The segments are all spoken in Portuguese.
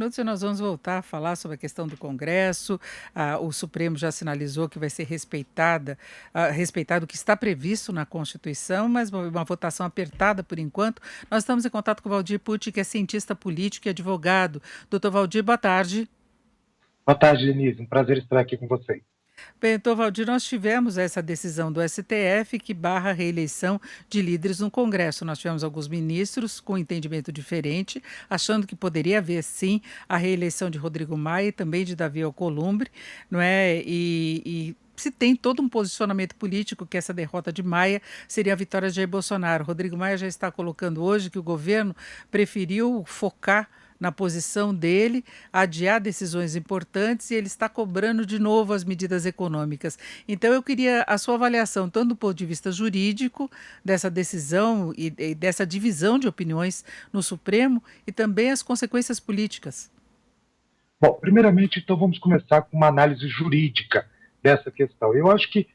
Minutos nós vamos voltar a falar sobre a questão do Congresso. O Supremo já sinalizou que vai ser respeitado o que está previsto na Constituição, mas uma votação apertada por enquanto. Nós estamos em contato com o Valdir Pucci, que é cientista político e advogado. Doutor Valdir, boa tarde. Boa tarde, Denise. Um prazer estar aqui com vocês. Bem, doutor Valdir, nós tivemos essa decisão do STF que barra a reeleição de líderes no Congresso. Nós tivemos alguns ministros com entendimento diferente, achando que poderia haver, sim, a reeleição de Rodrigo Maia e também de Davi Alcolumbre, não é? E se tem todo um posicionamento político que essa derrota de Maia seria a vitória de Jair Bolsonaro. Rodrigo Maia já está colocando hoje que o governo preferiu focar na posição dele, adiar decisões importantes e ele está cobrando de novo as medidas econômicas. Então, eu queria a sua avaliação, tanto do ponto de vista jurídico, dessa decisão e dessa divisão de opiniões no Supremo, e também as consequências políticas. Bom, primeiramente, então, vamos começar com uma análise jurídica dessa questão. Eu acho que,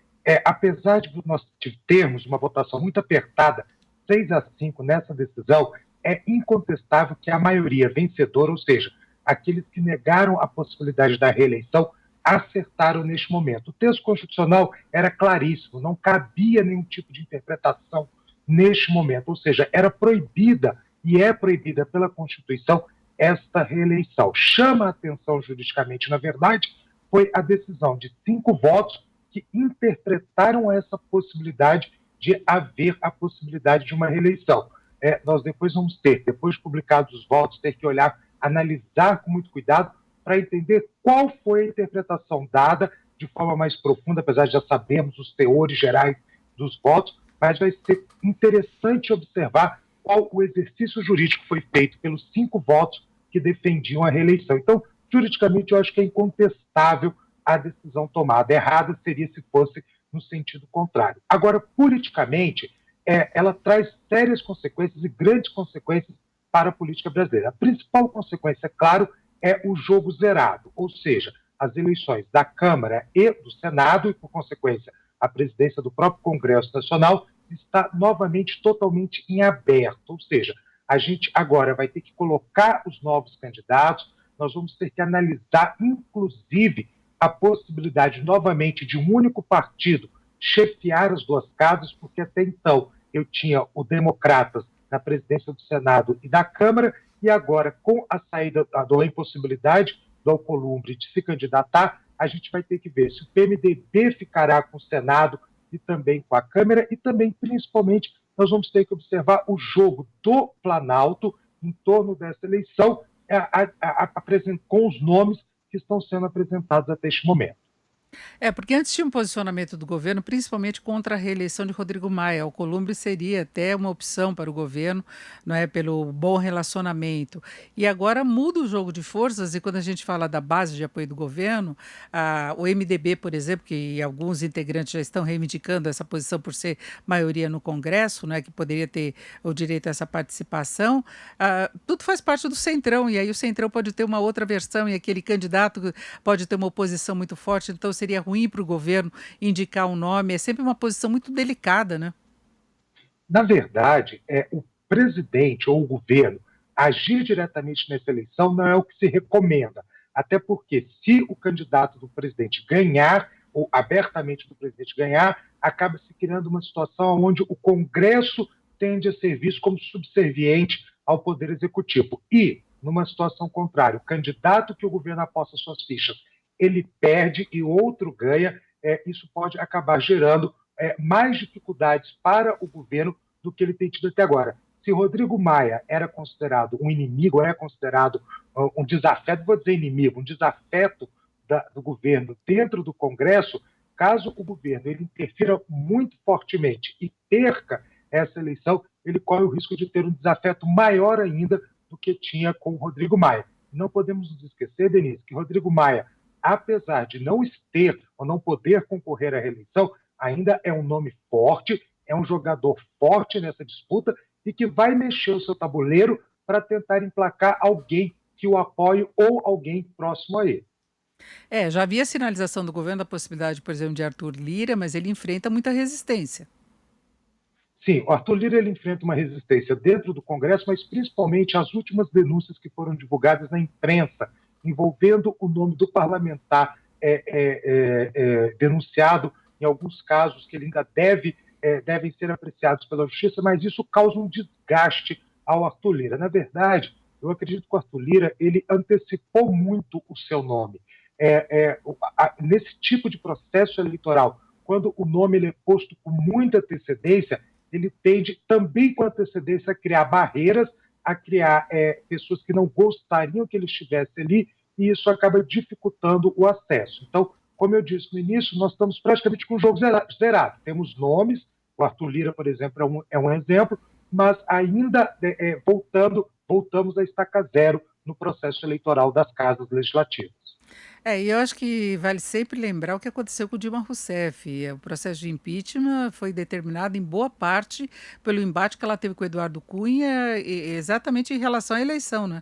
apesar de nós termos uma votação muito apertada, 6-5 nessa decisão, é incontestável que a maioria vencedora, ou seja, aqueles que negaram a possibilidade da reeleição, acertaram neste momento. O texto constitucional era claríssimo, não cabia nenhum tipo de interpretação neste momento, ou seja, era proibida e é proibida pela Constituição esta reeleição. Chama a atenção juridicamente, na verdade, foi a decisão de 5 votos que interpretaram essa possibilidade de haver a possibilidade de uma reeleição. Nós depois vamos ter, depois de publicados os votos, ter que olhar, analisar com muito cuidado para entender qual foi a interpretação dada de forma mais profunda, apesar de já sabermos os teores gerais dos votos, mas vai ser interessante observar qual o exercício jurídico foi feito pelos 5 votos que defendiam a reeleição. Então, juridicamente, eu acho que é incontestável a decisão tomada. Errada seria se fosse no sentido contrário. Agora, politicamente, ela traz sérias consequências e grandes consequências para a política brasileira. A principal consequência, é claro, é o jogo zerado, ou seja, as eleições da Câmara e do Senado, e, por consequência, a presidência do próprio Congresso Nacional, está novamente totalmente em aberto, ou seja, a gente agora vai ter que colocar os novos candidatos, nós vamos ter que analisar, inclusive, a possibilidade novamente de um único partido chefiar as duas casas, porque até então eu tinha o Democratas na presidência do Senado e da Câmara, e agora, com a saída da impossibilidade do Alcolumbre de se candidatar, a gente vai ter que ver se o PMDB ficará com o Senado e também com a Câmara, e também, principalmente, nós vamos ter que observar o jogo do Planalto em torno dessa eleição, com os nomes que estão sendo apresentados até este momento. Porque antes tinha um posicionamento do governo, principalmente contra a reeleição de Rodrigo Maia. Alcolumbre seria até uma opção para o governo, não é, pelo bom relacionamento. E agora muda o jogo de forças, e quando a gente fala da base de apoio do governo, o MDB, por exemplo, que alguns integrantes já estão reivindicando essa posição por ser maioria no Congresso, não é, que poderia ter o direito a essa participação, tudo faz parte do Centrão, e aí o Centrão pode ter uma outra versão, e aquele candidato pode ter uma oposição muito forte, então seria ruim para o governo indicar um nome, é sempre uma posição muito delicada, né? Na verdade, o presidente ou o governo agir diretamente nessa eleição não é o que se recomenda. Até porque, se o candidato do presidente ganhar, ou abertamente do presidente ganhar, acaba se criando uma situação onde o Congresso tende a ser visto como subserviente ao Poder Executivo. E, numa situação contrária, o candidato que o governo aposta suas fichas, ele perde e outro ganha, isso pode acabar gerando mais dificuldades para o governo do que ele tem tido até agora. Se Rodrigo Maia era considerado um inimigo, é considerado um desafeto, vou dizer inimigo, um desafeto do governo dentro do Congresso, caso o governo ele interfira muito fortemente e perca essa eleição, ele corre o risco de ter um desafeto maior ainda do que tinha com o Rodrigo Maia. Não podemos nos esquecer, Denise, que Rodrigo Maia, apesar de não ter ou não poder concorrer à reeleição, ainda é um nome forte, é um jogador forte nessa disputa e que vai mexer o seu tabuleiro para tentar emplacar alguém que o apoie ou alguém próximo a ele. Já havia sinalização do governo da possibilidade, por exemplo, de Arthur Lira, mas ele enfrenta muita resistência. Sim, o Arthur Lira ele enfrenta uma resistência dentro do Congresso, mas principalmente as últimas denúncias que foram divulgadas na imprensa, envolvendo o nome do parlamentar denunciado em alguns casos que ele ainda devem ser apreciados pela Justiça, mas isso causa um desgaste ao Arthur Lira. Na verdade, eu acredito que o Arthur Lira ele antecipou muito o seu nome. Nesse tipo de processo eleitoral, quando o nome ele é posto com muita antecedência, ele tende também com antecedência a criar barreiras, a criar pessoas que não gostariam que ele estivesse ali, e isso acaba dificultando o acesso. Então, como eu disse no início, nós estamos praticamente com o jogo zerado. Temos nomes, o Arthur Lira, por exemplo, é um exemplo, mas ainda voltamos a estaca zero no processo eleitoral das casas legislativas. E eu acho que vale sempre lembrar o que aconteceu com o Dilma Rousseff. O processo de impeachment foi determinado em boa parte pelo embate que ela teve com o Eduardo Cunha, exatamente em relação à eleição, né?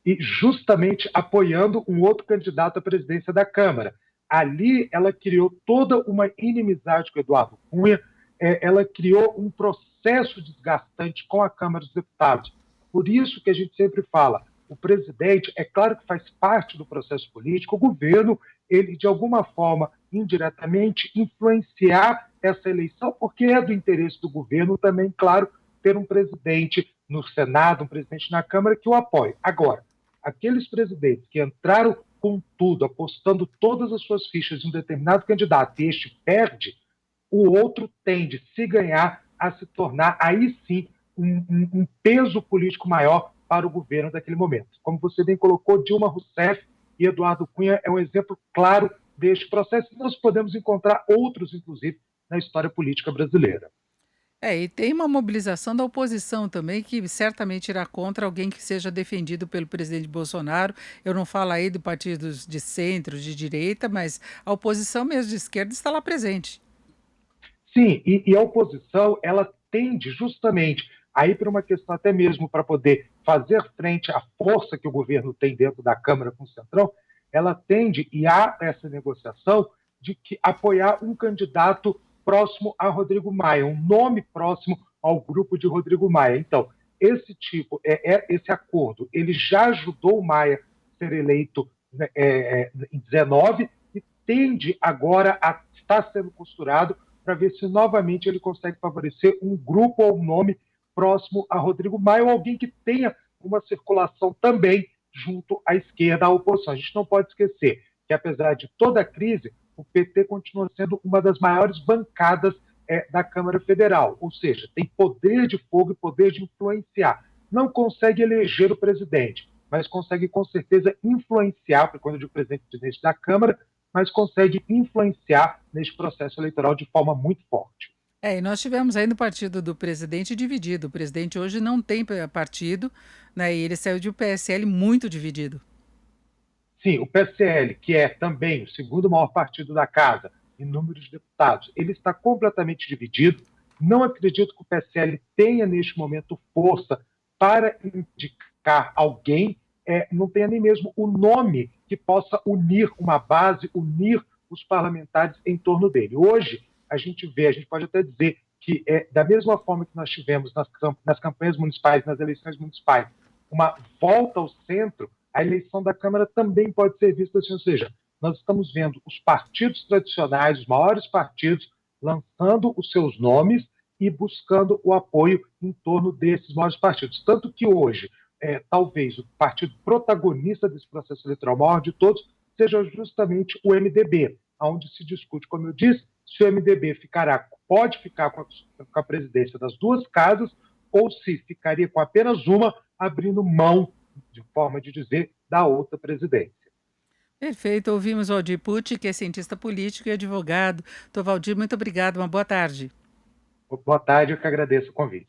E justamente apoiando um outro candidato à presidência da Câmara. Ali ela criou toda uma inimizade com Eduardo Cunha, ela criou um processo desgastante com a Câmara dos Deputados. Por isso que a gente sempre fala, o presidente, é claro que faz parte do processo político, o governo, ele de alguma forma, indiretamente, influenciar essa eleição, porque é do interesse do governo também, claro, ter um presidente no Senado, um presidente na Câmara que o apoie. Agora, aqueles presidentes que entraram com tudo, apostando todas as suas fichas em um determinado candidato e este perde, o outro tende, se ganhar, a se tornar, aí sim, um peso político maior para o governo daquele momento. Como você bem colocou, Dilma Rousseff e Eduardo Cunha é um exemplo claro deste processo, e nós podemos encontrar outros, inclusive, na história política brasileira. E tem uma mobilização da oposição também, que certamente irá contra alguém que seja defendido pelo presidente Bolsonaro. Eu não falo aí de partidos de centro, de direita, mas a oposição mesmo de esquerda está lá presente. Sim, e a oposição, ela tende justamente a ir para uma questão até mesmo para poder fazer frente à força que o governo tem dentro da Câmara com o Centrão, ela tende, e há essa negociação, de que apoiar um candidato próximo a Rodrigo Maia, um nome próximo ao grupo de Rodrigo Maia. Então, esse acordo, ele já ajudou o Maia a ser eleito, né, em 19 e tende agora a estar sendo costurado para ver se novamente ele consegue favorecer um grupo ou um nome próximo a Rodrigo Maia ou alguém que tenha uma circulação também junto à esquerda, à oposição. A gente não pode esquecer que, apesar de toda a crise, o PT continua sendo uma das maiores bancadas da Câmara Federal, ou seja, tem poder de fogo e poder de influenciar. Não consegue eleger o presidente, mas consegue com certeza influenciar, porque quando eu digo presidente da Câmara, mas consegue influenciar neste processo eleitoral de forma muito forte. E nós tivemos aí no partido do presidente dividido. O presidente hoje não tem partido, né? E ele saiu de um PSL muito dividido. Sim, o PSL, que é também o segundo maior partido da casa em número de deputados, ele está completamente dividido. Não acredito que o PSL tenha, neste momento, força para indicar alguém, não tenha nem mesmo o nome que possa unir uma base, unir os parlamentares em torno dele. Hoje, a gente pode até dizer que, da mesma forma que nós tivemos nas campanhas municipais, nas eleições municipais, uma volta ao centro, a eleição da Câmara também pode ser vista assim, ou seja, nós estamos vendo os partidos tradicionais, os maiores partidos, lançando os seus nomes e buscando o apoio em torno desses maiores partidos. Tanto que hoje, talvez o partido protagonista desse processo eleitoral maior de todos seja justamente o MDB, onde se discute, como eu disse, se o MDB pode ficar com a presidência das duas casas ou se ficaria com apenas uma, abrindo mão, de forma de dizer, da outra presidência. Perfeito. Ouvimos o Valdir Pucci, que é cientista político e advogado. Valdir, muito obrigado. Uma boa tarde. Boa tarde, eu que agradeço o convite.